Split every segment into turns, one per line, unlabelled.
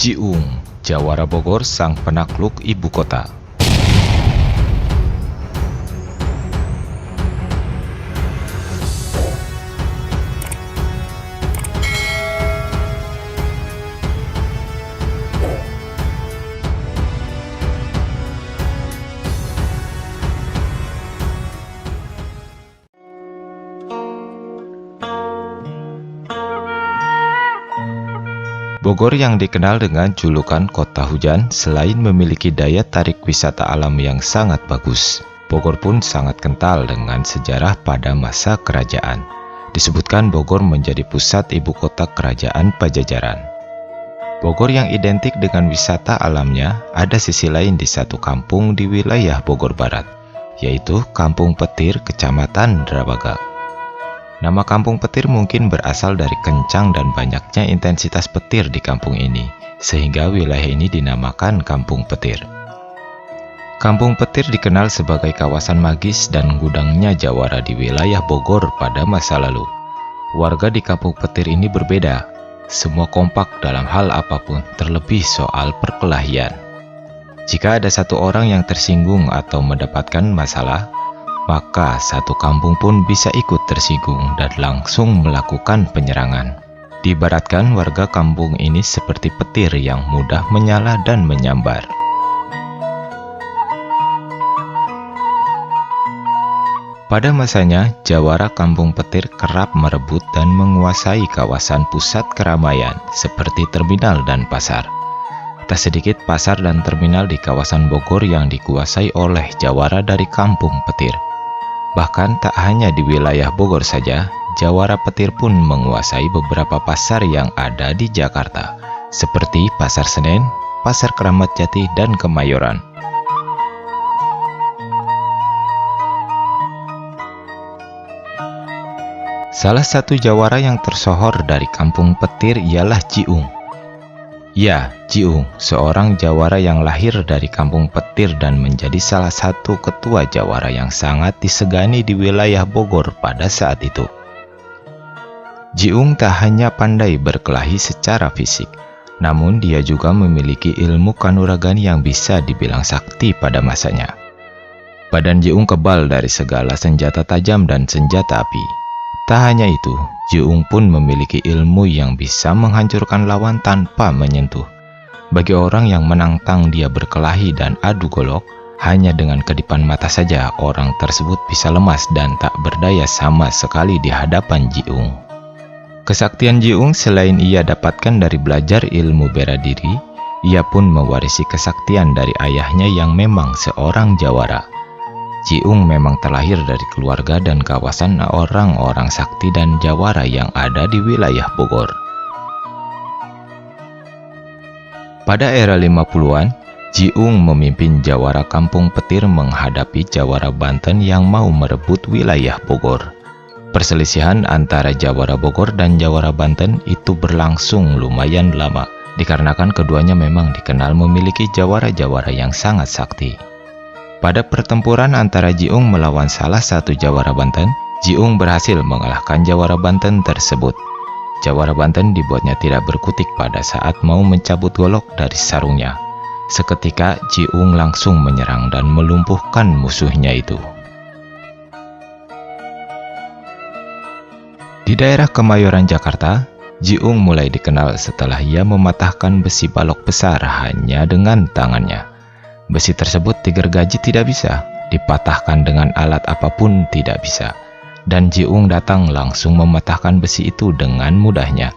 Jiung, Jawara Bogor sang penakluk ibu kota. Bogor yang dikenal dengan julukan kota hujan, selain memiliki daya tarik wisata alam yang sangat bagus, Bogor pun sangat kental dengan sejarah pada masa kerajaan. Disebutkan Bogor menjadi pusat ibu kota kerajaan Pajajaran. Bogor yang identik dengan wisata alamnya, ada sisi lain di satu kampung di wilayah Bogor Barat, yaitu Kampung Petir, Kecamatan Drabaga. Nama Kampung Petir mungkin berasal dari kencang dan banyaknya intensitas petir di kampung ini, sehingga wilayah ini dinamakan Kampung Petir. Kampung Petir dikenal sebagai kawasan magis dan gudangnya jawara di wilayah Bogor pada masa lalu. Warga di Kampung Petir ini berbeda, semua kompak dalam hal apapun, terlebih soal perkelahian. Jika ada satu orang yang tersinggung atau mendapatkan masalah, maka satu kampung pun bisa ikut tersinggung dan langsung melakukan penyerangan. Diibaratkan warga kampung ini seperti petir yang mudah menyala dan menyambar. Pada masanya, jawara Kampung Petir kerap merebut dan menguasai kawasan pusat keramaian seperti terminal dan pasar. Tak sedikit pasar dan terminal di kawasan Bogor yang dikuasai oleh jawara dari Kampung Petir. Bahkan tak hanya di wilayah Bogor saja, jawara Petir pun menguasai beberapa pasar yang ada di Jakarta, seperti Pasar Senen, Pasar Keramat Jati, dan Kemayoran. Salah satu jawara yang tersohor dari Kampung Petir ialah Jiung. Ya, Jiung, seorang jawara yang lahir dari Kampung Petir dan menjadi salah satu ketua jawara yang sangat disegani di wilayah Bogor pada saat itu. Jiung tak hanya pandai berkelahi secara fisik, namun dia juga memiliki ilmu kanuragan yang bisa dibilang sakti pada masanya. Badan Jiung kebal dari segala senjata tajam dan senjata api. Tak hanya itu, Jiung pun memiliki ilmu yang bisa menghancurkan lawan tanpa menyentuh. Bagi orang yang menantang dia berkelahi dan adu golok, hanya dengan kedipan mata saja orang tersebut bisa lemas dan tak berdaya sama sekali di hadapan Jiung. Kesaktian Jiung selain ia dapatkan dari belajar ilmu bela diri, ia pun mewarisi kesaktian dari ayahnya yang memang seorang jawara. Jiung memang terlahir dari keluarga dan kawasan orang-orang sakti dan jawara yang ada di wilayah Bogor. Pada era 50-an, Jiung memimpin jawara Kampung Petir menghadapi jawara Banten yang mau merebut wilayah Bogor. Perselisihan antara jawara Bogor dan jawara Banten itu berlangsung lumayan lama, dikarenakan keduanya memang dikenal memiliki jawara-jawara yang sangat sakti. Pada pertempuran antara Jiung melawan salah satu jawara Banten, Jiung berhasil mengalahkan jawara Banten tersebut. Jawara Banten dibuatnya tidak berkutik pada saat mau mencabut golok dari sarungnya. Seketika Jiung langsung menyerang dan melumpuhkan musuhnya itu. Di daerah Kemayoran, Jakarta, Jiung mulai dikenal setelah ia mematahkan besi balok besar hanya dengan tangannya. Besi tersebut digergaji tidak bisa, dipatahkan dengan alat apapun tidak bisa. Dan Jiung datang langsung mematahkan besi itu dengan mudahnya.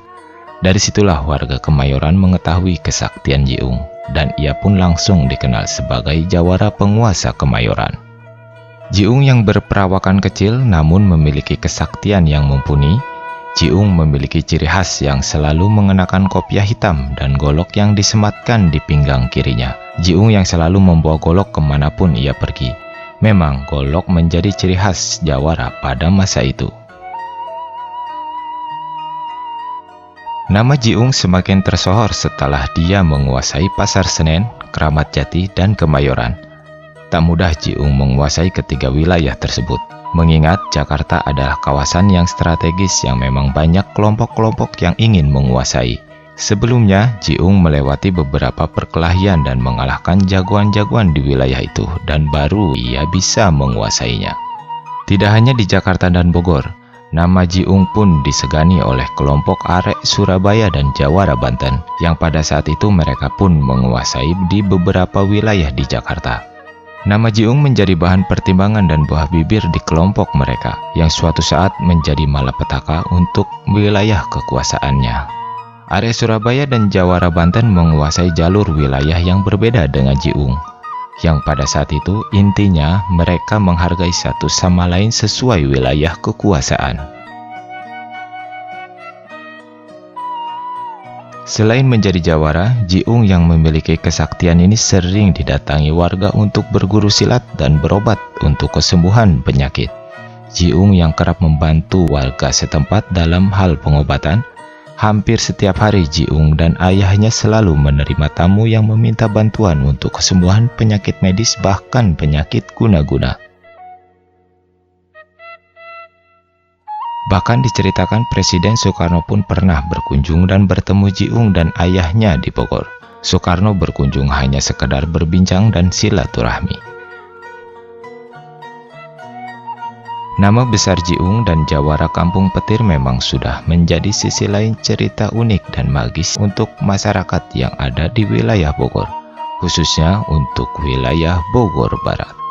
Dari situlah warga Kemayoran mengetahui kesaktian Jiung, dan ia pun langsung dikenal sebagai jawara penguasa Kemayoran. Jiung yang berperawakan kecil namun memiliki kesaktian yang mumpuni. Jiung memiliki ciri khas yang selalu mengenakan kopiah hitam dan golok yang disematkan di pinggang kirinya. Jiung yang selalu membawa golok kemanapun ia pergi. Memang golok menjadi ciri khas jawara pada masa itu. Nama Jiung semakin tersohor setelah dia menguasai Pasar Senen, Keramat Jati, dan Kemayoran. Tak mudah Jiung menguasai ketiga wilayah tersebut, mengingat Jakarta adalah kawasan yang strategis yang memang banyak kelompok-kelompok yang ingin menguasai. Sebelumnya, Jiung melewati beberapa perkelahian dan mengalahkan jagoan-jagoan di wilayah itu, dan baru ia bisa menguasainya. Tidak hanya di Jakarta dan Bogor, nama Jiung pun disegani oleh kelompok Arek Surabaya dan Jawara Banten, yang pada saat itu mereka pun menguasai di beberapa wilayah di Jakarta. Nama Jiung menjadi bahan pertimbangan dan buah bibir di kelompok mereka, yang suatu saat menjadi malapetaka untuk wilayah kekuasaannya. Arek Surabaya dan Jawara Banten menguasai jalur wilayah yang berbeda dengan Jiung, yang pada saat itu intinya mereka menghargai satu sama lain sesuai wilayah kekuasaan. Selain menjadi jawara, Jiung yang memiliki kesaktian ini sering didatangi warga untuk berguru silat dan berobat untuk kesembuhan penyakit. Jiung yang kerap membantu warga setempat dalam hal pengobatan. Hampir setiap hari Jiung dan ayahnya selalu menerima tamu yang meminta bantuan untuk kesembuhan penyakit medis, bahkan penyakit guna-guna. Bahkan diceritakan Presiden Soekarno pun pernah berkunjung dan bertemu Jiung dan ayahnya di Bogor. Soekarno berkunjung hanya sekedar berbincang dan silaturahmi. Nama besar Jiung dan Jawara Kampung Petir memang sudah menjadi sisi lain cerita unik dan magis untuk masyarakat yang ada di wilayah Bogor, khususnya untuk wilayah Bogor Barat.